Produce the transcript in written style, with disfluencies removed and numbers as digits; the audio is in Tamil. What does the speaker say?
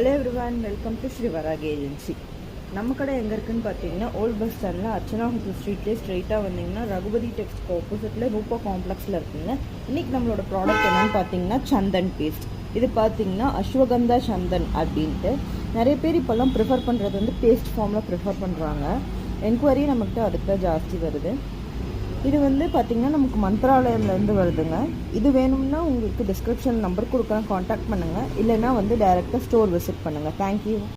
Hello everyone, welcome to Sri Varahi agency. நம்ம கடை எங்கே இருக்குதுன்னு பார்த்தீங்கன்னா ஓல்ட் பஸ் ஸ்டாண்டில் அர்ச்சனா ஹோட்டல் ஸ்ட்ரீட்லேயே ஸ்ட்ரெயிட்டாக வந்தீங்கன்னா ரகுபதி டெக்ஸ்ட்க்கு ஆப்போசிட்டில் ரூபா காம்ப்ளெக்ஸில் இருக்குங்க. இன்றைக்கி நம்மளோட ப்ராடக்ட் என்னென்னு பார்த்தீங்கன்னா சந்தன் பேஸ்ட். இது பார்த்தீங்கன்னா அஸ்வகந்தா சந்தன் அப்படின்ட்டு நிறைய பேர் இப்போல்லாம் ப்ரிஃபர் பண்ணுறது வந்து பேஸ்ட் ஃபார்மில் ப்ரிஃபர் பண்ணுறாங்க. என்கொயரி நம்மகிட்ட அதுக்கு தான் ஜாஸ்தி வருது. இது வந்து பார்த்திங்கன்னா நமக்கு மந்த்ராலயம்லேருந்து வருதுங்க. இது வேணும்னா உங்களுக்கு டிஸ்கிரிப்ஷன் நம்பர் கொடுக்குறேன், காண்டாக்ட் பண்ணுங்கள். இல்லைன்னா வந்து டைரெக்டாக ஸ்டோர் விசிட் பண்ணுங்கள். தேங்க்யூ.